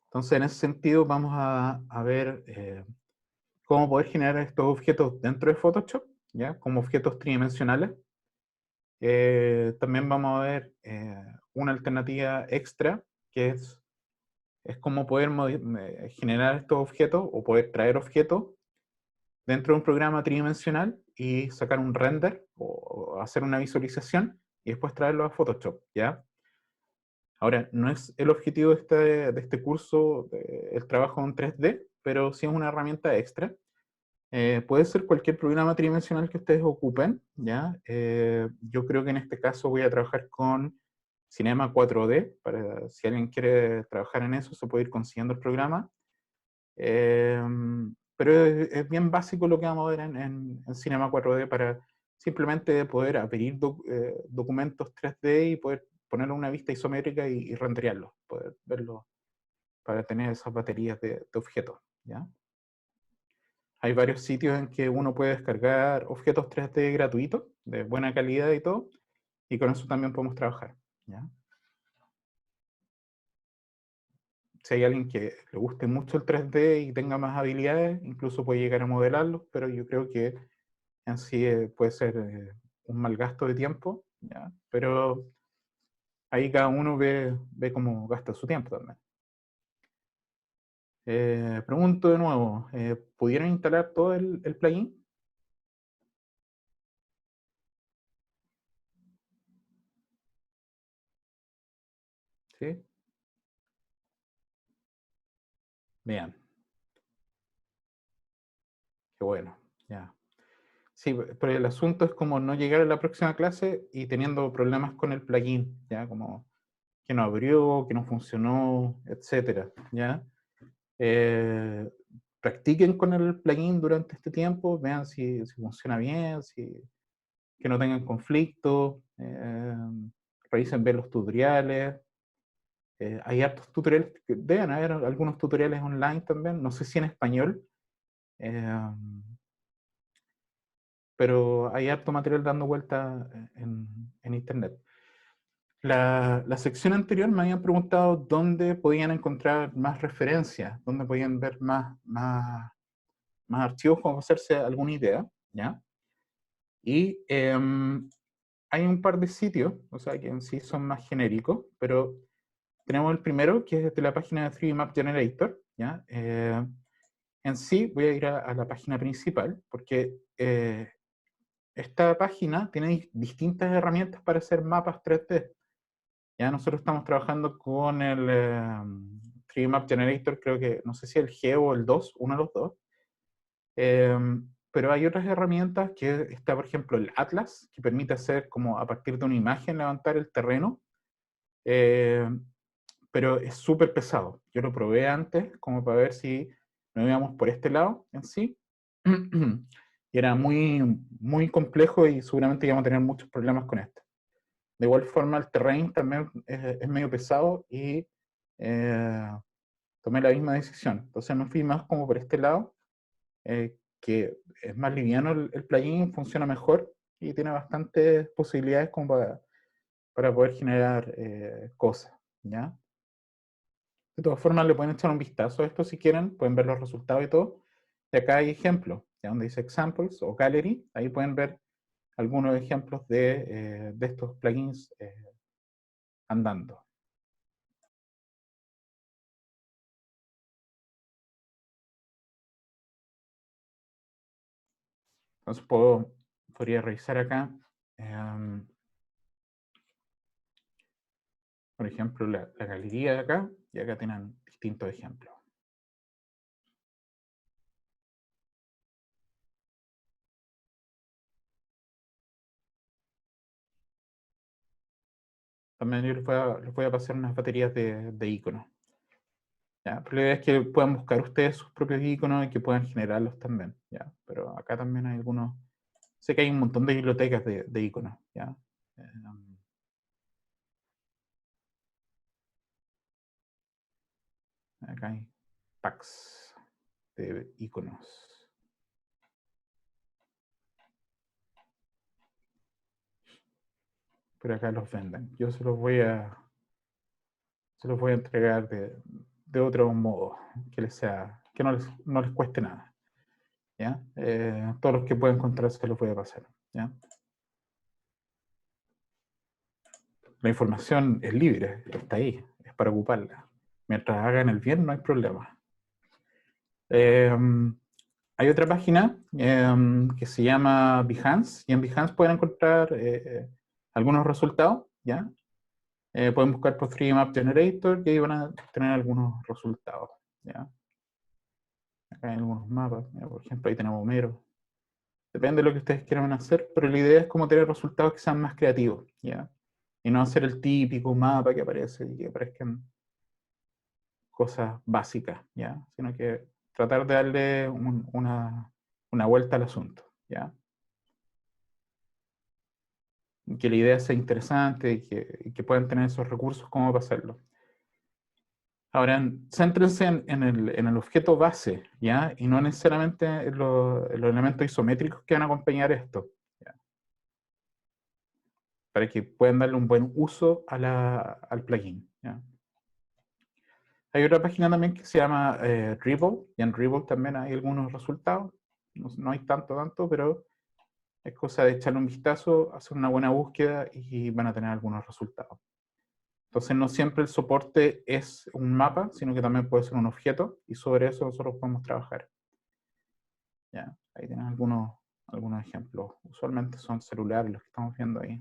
Entonces, en ese sentido, vamos a ver cómo poder generar estos objetos dentro de Photoshop, ¿ya? Como objetos tridimensionales. También vamos a ver una alternativa extra, que es cómo poder generar estos objetos o poder traer objetos dentro de un programa tridimensional y sacar un render o hacer una visualización y después traerlo a Photoshop, ¿ya? Ahora, no es el objetivo de este curso el trabajo en 3D, pero sí es una herramienta extra. Puede ser cualquier programa tridimensional que ustedes ocupen, ¿ya? Yo creo que en este caso voy a trabajar con Cinema 4D, para si alguien quiere trabajar en eso, se puede ir consiguiendo el programa. Pero es bien básico lo que vamos a ver en Cinema 4D para simplemente poder abrir documentos 3D y poder ponerlo en una vista isométrica y renderearlos, poder verlo para tener esas baterías de objetos, ¿ya? Hay varios sitios en que uno puede descargar objetos 3D gratuitos, de buena calidad y todo, y con eso también podemos trabajar, ¿ya? Si hay alguien que le guste mucho el 3D y tenga más habilidades, incluso puede llegar a modelarlo, pero yo creo que en sí puede ser un mal gasto de tiempo, ¿ya? Pero ahí cada uno ve cómo gasta su tiempo también. Pregunto de nuevo, ¿pudieron instalar todo el plugin? ¿Sí? Bien, qué bueno, ya. Sí, pero el asunto es como no llegar a la próxima clase y teniendo problemas con el plugin, ¿ya? Como que no abrió, que no funcionó, etcétera, ¿ya? Eh, Practiquen con el plugin durante este tiempo, vean si funciona bien, que no tengan conflicto, revisen bien los tutoriales. Hay hartos tutoriales, deben haber algunos tutoriales online también, no sé si en español, eh, pero hay harto material dando vuelta en internet. La sección anterior me habían preguntado dónde podían encontrar más referencias, dónde podían ver más archivos, como hacerse alguna idea, ¿ya? Y hay un par de sitios, o sea, que en sí son más genéricos, pero tenemos el primero, que es de la página de 3D Map Generator, ¿ya? En sí, voy a ir a la página principal, porque esta página tiene distintas herramientas para hacer mapas 3D. Ya nosotros estamos trabajando con el 3D Map Generator, creo que, no sé si el G o el 2, uno de los dos. Pero hay otras herramientas que está, por ejemplo, el Atlas, que permite hacer como a partir de una imagen levantar el terreno, eh, pero es súper pesado. Yo lo probé antes como para ver si nos íbamos por este lado en sí. Y era muy complejo y seguramente íbamos a tener muchos problemas con esto. De igual forma, el terrain también es medio pesado y eh, tomé la misma decisión. Entonces me fui más como por este lado, que es más liviano el plugin, funciona mejor y tiene bastantes posibilidades como para poder generar cosas, ¿ya? De todas formas, le pueden echar un vistazo a esto si quieren, pueden ver los resultados y todo. Y acá hay ejemplos, ya donde dice Examples o Gallery, ahí pueden ver algunos ejemplos de estos plugins andando. Entonces podría revisar acá, em, por ejemplo, la galería de acá, y acá tienen distintos ejemplos. También yo les voy a pasar unas baterías de iconos. ¿Ya? Pero la idea es que puedan buscar ustedes sus propios iconos y que puedan generarlos también, ¿ya? Pero acá también hay algunos. Sé que hay un montón de bibliotecas de iconos, ¿ya? Acá hay packs de iconos. Pero acá los venden. Yo se los voy a entregar de otro modo, que no les cueste nada, ¿ya? Todos los que pueda encontrar se los voy a pasar, ¿ya? La información es libre, está ahí, es para ocuparla. Mientras hagan el bien, no hay problema. Eh, Hay otra página que se llama Behance, y en Behance pueden encontrar algunos resultados, ¿ya? Pueden buscar por 3D Map Generator y ahí van a tener algunos resultados, ¿ya? Acá hay algunos mapas, mira, por ejemplo, ahí tenemos Homero. Depende de lo que ustedes quieran hacer, pero la idea es como tener resultados que sean más creativos, ¿ya? Y no hacer el típico mapa que aparece y que aparezcan cosas básicas, ¿ya? Sino que tratar de darle una vuelta al asunto, ¿ya? Y que la idea sea interesante y que puedan tener esos recursos como para hacerlo. Ahora, céntrense en el objeto base, ¿ya? Y no necesariamente en los elementos isométricos que van a acompañar esto, ¿ya? Para que puedan darle un buen uso al plugin, ¿ya? Hay otra página también que se llama Dribble, y en Dribble también hay algunos resultados. No hay tanto, pero es cosa de echarle un vistazo, hacer una buena búsqueda y van a tener algunos resultados. Entonces no siempre el soporte es un mapa, sino que también puede ser un objeto, y sobre eso nosotros podemos trabajar. ¿Ya? Ahí tienen algunos ejemplos. Usualmente son celulares los que estamos viendo ahí.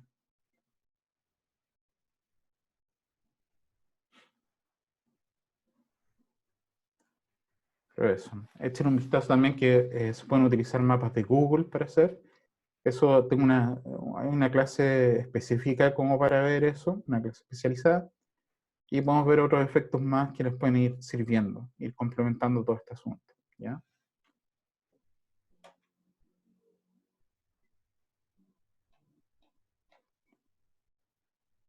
Pero eso. Echen un vistazo también que se pueden utilizar mapas de Google para hacer. Eso tengo hay una clase específica como para ver eso, una clase especializada. Y podemos ver otros efectos más que les pueden ir sirviendo, ir complementando todo este asunto. ¿Ya?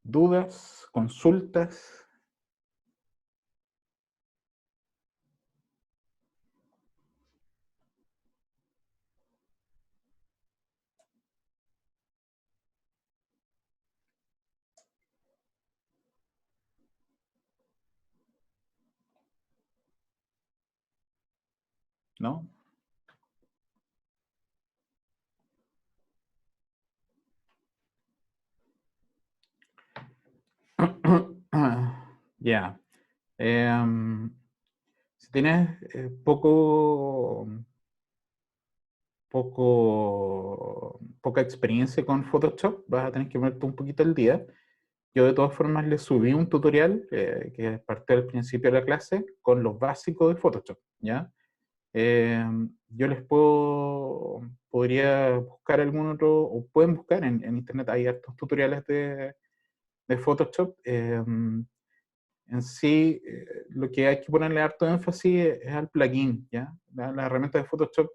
¿Dudas? ¿Consultas? ¿No? Ya. Si tienes poca experiencia con Photoshop, vas a tener que ponerte un poquito al día. Yo de todas formas le subí un tutorial que parte al principio de la clase con los básicos de Photoshop, ¿ya? Yo podría buscar algún otro, o pueden buscar en internet, hay hartos tutoriales de Photoshop. En sí, lo que hay que ponerle harto énfasis es al plugin, ¿ya? Las herramientas de Photoshop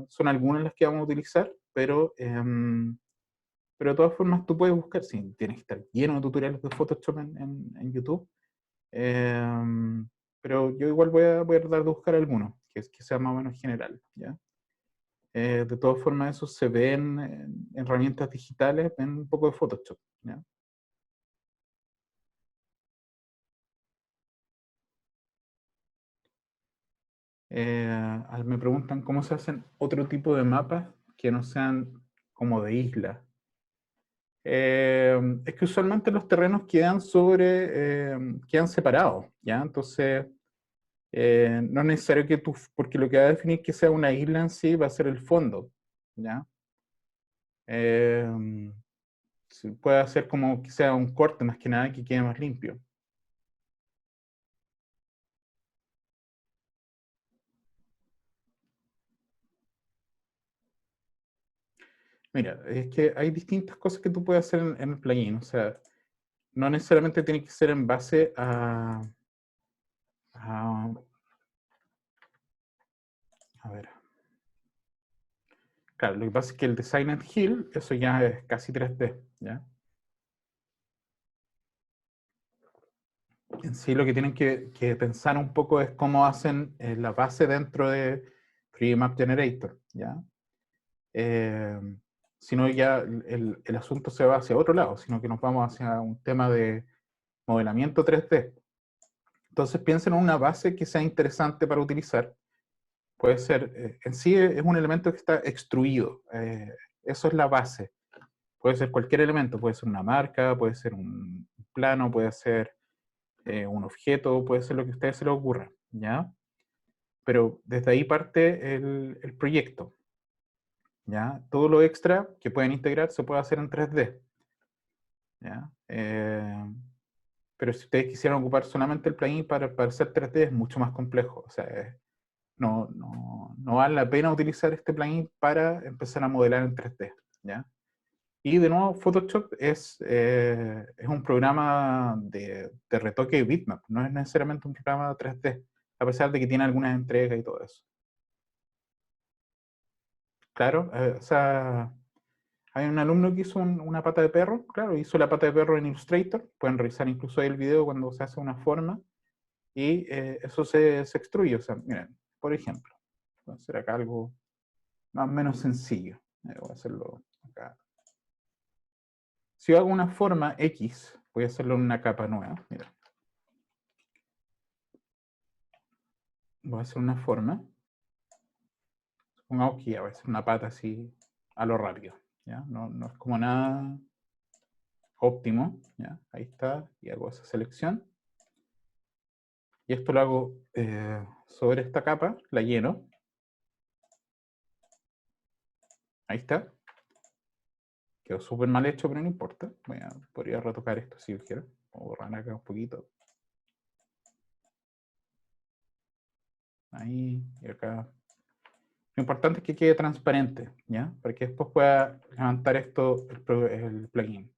son algunas las que vamos a utilizar, pero de todas formas tú puedes buscar, sí, tienes que estar lleno de tutoriales de Photoshop en YouTube, pero yo igual voy a tratar de buscar alguno, que sea más o menos general, ¿ya? De todas formas, eso se ve en herramientas digitales, en un poco de Photoshop, ¿ya? Me preguntan cómo se hacen otro tipo de mapas que no sean como de isla. Es que usualmente los terrenos quedan separados, ¿ya? Entonces, no es necesario que tú, porque lo que va a definir que sea una isla en sí va a ser el fondo, ¿ya? Eh, Se puede hacer como que sea un corte más que nada que quede más limpio. Mira, es que hay distintas cosas que tú puedes hacer en el plugin, o sea, no necesariamente tiene que ser en base a, a ver, claro, lo que pasa es que el de Silent Hill, eso ya es casi 3D, ¿ya? En sí lo que tienen que pensar un poco es cómo hacen la base dentro de 3D Map Generator, ¿ya? Eh, si no ya el asunto se va hacia otro lado, sino que nos vamos hacia un tema de modelamiento 3D. Entonces piensen en una base que sea interesante para utilizar. Puede ser, en sí es un elemento que está extruido. Eso es la base. Puede ser cualquier elemento, puede ser una marca, puede ser un plano, puede ser un objeto, puede ser lo que a ustedes se les ocurra, ¿ya? Pero desde ahí parte el proyecto, ¿ya? Todo lo extra que pueden integrar se puede hacer en 3D, ¿ya? Pero si ustedes quisieran ocupar solamente el plugin para hacer 3D es mucho más complejo, o sea, no vale la pena utilizar este plugin para empezar a modelar en 3D, ¿ya? Y de nuevo, Photoshop es un programa de retoque de bitmap, no es necesariamente un programa 3D, a pesar de que tiene algunas entregas y todo eso. Claro, o sea, hay un alumno que hizo una pata de perro, claro, hizo la pata de perro en Illustrator, pueden revisar incluso ahí el video cuando se hace una forma, y eso se extruye, o sea, miren, por ejemplo, voy a hacer acá algo más o menos sencillo, voy a hacerlo acá. Si yo hago una forma X, voy a hacerlo en una capa nueva, mira. Voy a hacer una forma, supongamos que ya voy a hacer una pata así a lo rápido, ¿ya? No es como nada óptimo, ¿ya? Ahí está, y hago esa selección. Y esto lo hago sobre esta capa, la lleno. Ahí está. Quedó súper mal hecho, pero no importa. Podría retocar esto si quiero. O borrar acá un poquito. Ahí y acá. Lo importante es que quede transparente, ¿ya? Para que después pueda levantar esto, el plugin.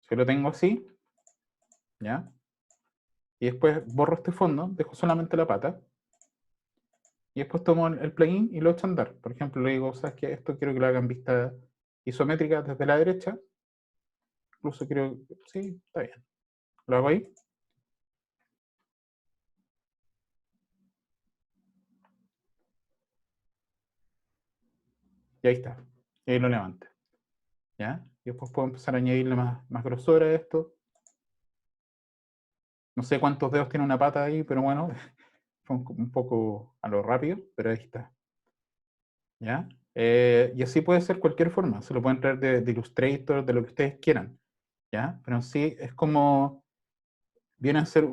Si lo tengo así, ¿ya? Y después borro este fondo, dejo solamente la pata. Y después tomo el plugin y lo echo a andar. Por ejemplo, le digo, ¿sabes qué? Esto quiero que lo hagan vista isométrica desde la derecha. Incluso quiero, sí, está bien. Lo hago ahí. Y ahí está. Y ahí lo levanto. ¿Ya? Y después puedo empezar a añadirle más grosor a esto. No sé cuántos dedos tiene una pata ahí, pero bueno, fue un poco a lo rápido, pero ahí está. ¿Ya? Y así puede ser cualquier forma. Se lo pueden traer de Illustrator, de lo que ustedes quieran. ¿Ya? Pero en sí es como, viene a ser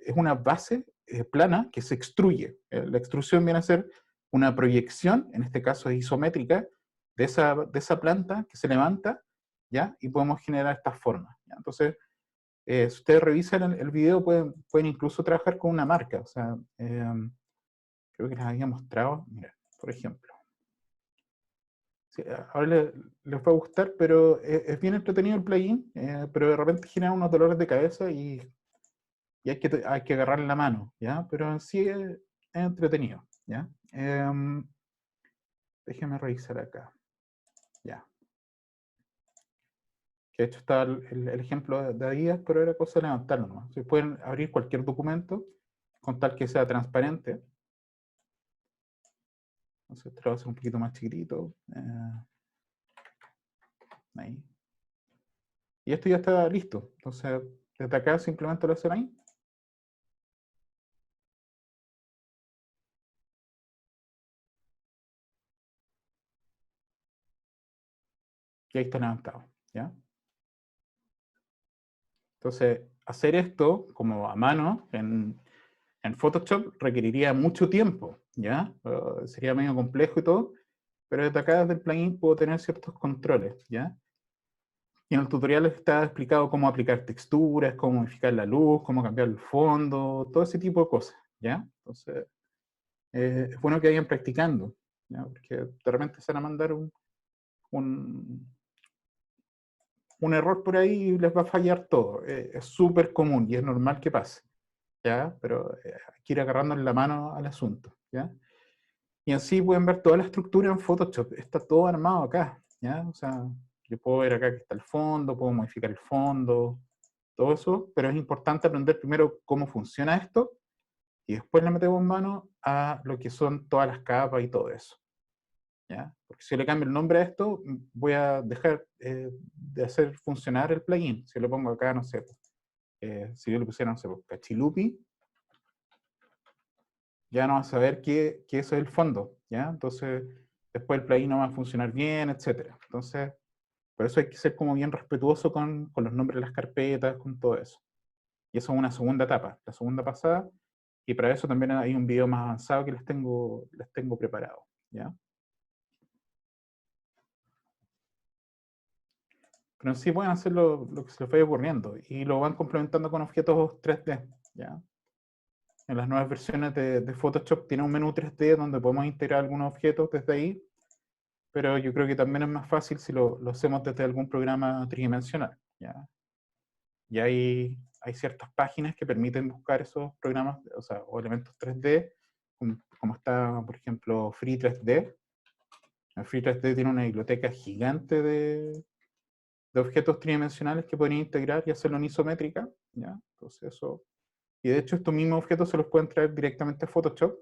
es una base plana que se extruye. La extrusión viene a ser una proyección, en este caso es isométrica, de esa planta que se levanta, ¿ya? Y podemos generar estas formas. ¿Ya? Entonces, si ustedes revisan el video, pueden incluso trabajar con una marca. O sea, creo que les había mostrado, mira, por ejemplo. Sí, ahora les va a gustar, pero es bien entretenido el plugin, pero de repente genera unos dolores de cabeza y hay que agarrarle la mano, ¿ya? Pero en sí es entretenido, ¿ya? Déjenme revisar acá, ya. Que de hecho está el ejemplo de Adidas, pero era cosa de levantarlo nomás. Se pueden abrir cualquier documento con tal que sea transparente. Entonces esto lo voy a hacer un poquito más chiquitito. Ahí. Y esto ya está listo. Entonces, desde acá simplemente lo hacen ahí. Y ahí está levantado, ¿ya? Entonces, hacer esto como a mano en Photoshop requeriría mucho tiempo, ¿ya? Sería medio complejo y todo, pero desde acá, desde el plugin, puedo tener ciertos controles, ¿ya? Y en el tutorial está explicado cómo aplicar texturas, cómo modificar la luz, cómo cambiar el fondo, todo ese tipo de cosas, ¿ya? Entonces, es bueno que vayan practicando, ¿ya? Porque de repente se van a mandar un, un error por ahí y les va a fallar todo. Es súper común y es normal que pase, ¿ya? Pero hay que ir agarrando en la mano al asunto, ¿ya? Y así pueden ver toda la estructura en Photoshop. Está todo armado acá, ¿ya? O sea, yo puedo ver acá que está el fondo, puedo modificar el fondo, todo eso, pero es importante aprender primero cómo funciona esto y después le metemos mano a lo que son todas las capas y todo eso, ¿ya? Porque si le cambio el nombre a esto, voy a dejar de hacer funcionar el plugin. Si lo pongo acá, no sé, si yo le pusiera, no sé, Cachilupi, ya no va a saber que eso es el fondo, ¿ya? Entonces, después el plugin no va a funcionar bien, etcétera. Entonces, por eso hay que ser como bien respetuoso con los nombres de las carpetas, con todo eso. Y eso es una segunda etapa, la segunda pasada, y para eso también hay un video más avanzado que les tengo preparado, ¿ya? Pero en sí pueden hacer lo que se les vaya ocurriendo, y lo van complementando con objetos 3D, ¿ya? En las nuevas versiones de Photoshop tiene un menú 3D donde podemos integrar algunos objetos desde ahí, pero yo creo que también es más fácil si lo hacemos desde algún programa tridimensional, ¿ya? Y hay ciertas páginas que permiten buscar esos programas, o sea, o elementos 3D, como está, por ejemplo, Free 3D. El Free 3D tiene una biblioteca gigante de objetos tridimensionales que pueden integrar y hacerlo en isométrica, ¿ya? Entonces eso, y de hecho estos mismos objetos se los pueden traer directamente a Photoshop,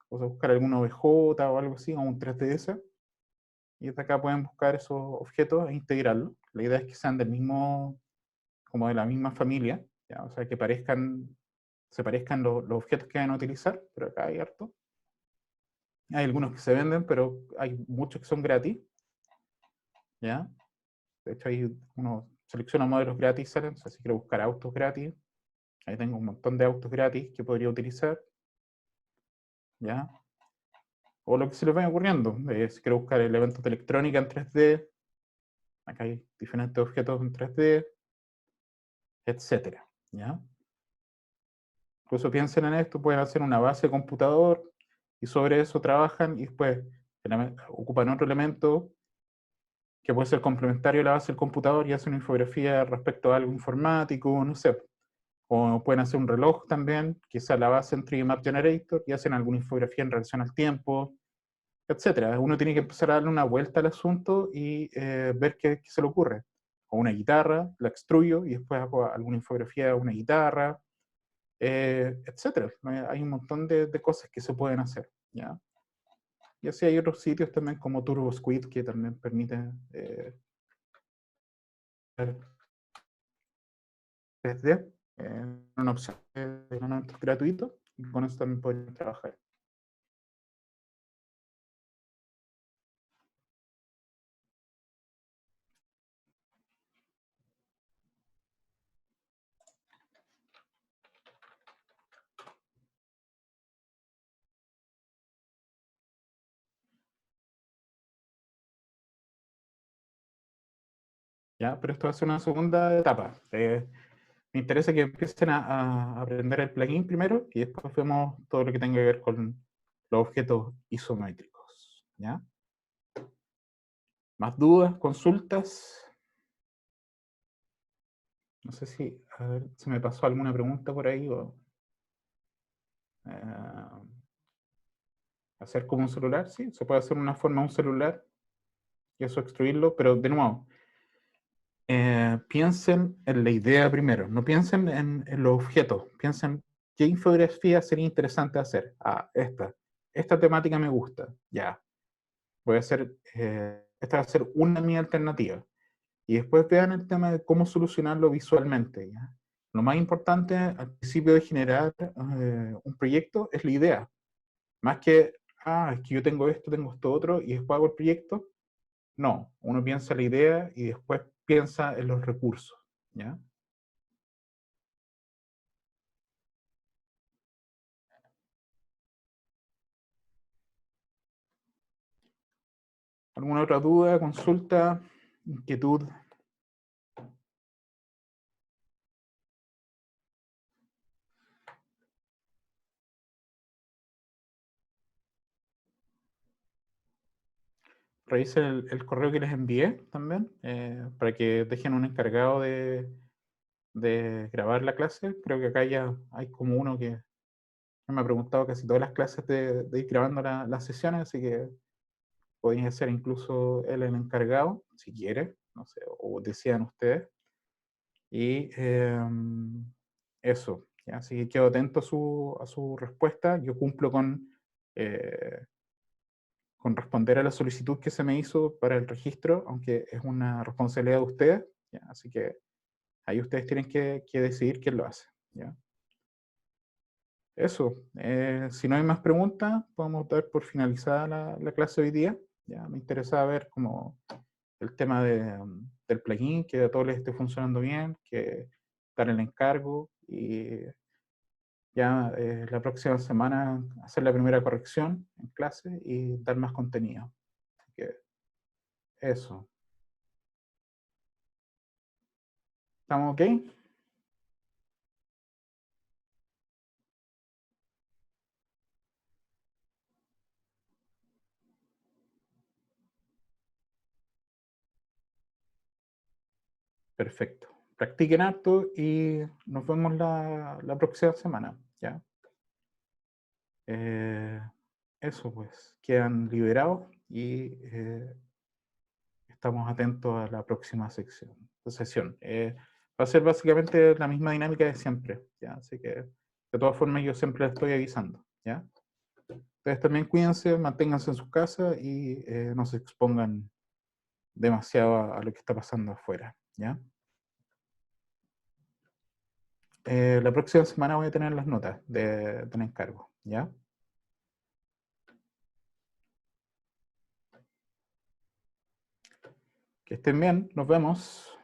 o sea, buscar algún OBJ o algo así, o un 3ds, y desde acá pueden buscar esos objetos e integrarlos. La idea es que sean del mismo, como de la misma familia, ¿ya? O sea, que se parezcan los objetos que van a utilizar, pero acá hay harto. Hay algunos que se venden, pero hay muchos que son gratis, ¿ya? De hecho, hay unos selecciono modelos gratis, salen. O sea, si quiero buscar autos gratis, ahí tengo un montón de autos gratis que podría utilizar, ¿ya? O lo que se les vaya ocurriendo. Si quiero buscar elementos de electrónica en 3D, acá hay diferentes objetos en 3D, etcétera, ¿ya? Incluso piensen en esto, pueden hacer una base de computador y sobre eso trabajan y después ocupan otro elemento que puede ser complementario a la base del computador y hacen una infografía respecto a algo informático, no sé. O pueden hacer un reloj también, quizá la base en 3D Map Generator, y hacen alguna infografía en relación al tiempo, etcétera. Uno tiene que empezar a darle una vuelta al asunto y ver qué se le ocurre. O una guitarra, la extruyo y después hago alguna infografía de una guitarra, etcétera. Hay un montón de cosas que se pueden hacer, ¿ya? Y así hay otros sitios también como TurboSquid que también permiten 3D, una opción de elementos gratuitos, y con eso también pueden trabajar. ¿Ya? Pero esto va a ser una segunda etapa. Me interesa que empiecen a aprender el plugin primero y después vemos todo lo que tenga que ver con los objetos isométricos. ¿Ya? ¿Más dudas, consultas? No sé si a ver, se me pasó alguna pregunta por ahí o eh, hacer como un celular, sí, se puede hacer una forma de un celular y eso extruirlo, pero de nuevo, piensen en la idea primero, no piensen en los objetos, piensen qué infografía sería interesante hacer. Ah, esta temática me gusta, ya, voy a hacer, esta va a ser una de mis alternativas. Y después vean el tema de cómo solucionarlo visualmente, ¿ya? Lo más importante al principio de generar un proyecto es la idea, más que, es que yo tengo esto otro, y después hago el proyecto. No, uno piensa la idea y después piensa en los recursos, ¿ya? ¿Alguna otra duda, consulta, inquietud? Revisen el correo que les envié también, para que dejen un encargado de grabar la clase. Creo que acá ya hay como uno que me ha preguntado casi todas las clases de ir grabando las sesiones, así que podría ser incluso él el encargado, si quiere, no sé, o decían ustedes. Y eso, ¿ya? Así que quedo atento a su respuesta. Yo cumplo con responder a la solicitud que se me hizo para el registro, aunque es una responsabilidad de ustedes, ¿ya? Así que ahí ustedes tienen que decidir quién lo hace, ¿ya? Eso, si no hay más preguntas, podemos dar por finalizada la clase hoy día. Ya me interesaba ver como el tema del plugin, que a todos les esté funcionando bien, que dar el encargo y ya la próxima semana hacer la primera corrección en clase y dar más contenido. Así que eso. ¿Estamos ok? Perfecto. Practiquen harto y nos vemos la próxima semana. ¿Ya? Eh, eso pues, quedan liberados y estamos atentos a la próxima sesión. Va a ser básicamente la misma dinámica de siempre, ¿ya? Así que de todas formas yo siempre les estoy avisando, ¿ya? Ustedes también cuídense, manténganse en sus casas y no se expongan demasiado a lo que está pasando afuera, ¿ya? La próxima semana voy a tener las notas del encargo, ¿ya? Que estén bien, nos vemos.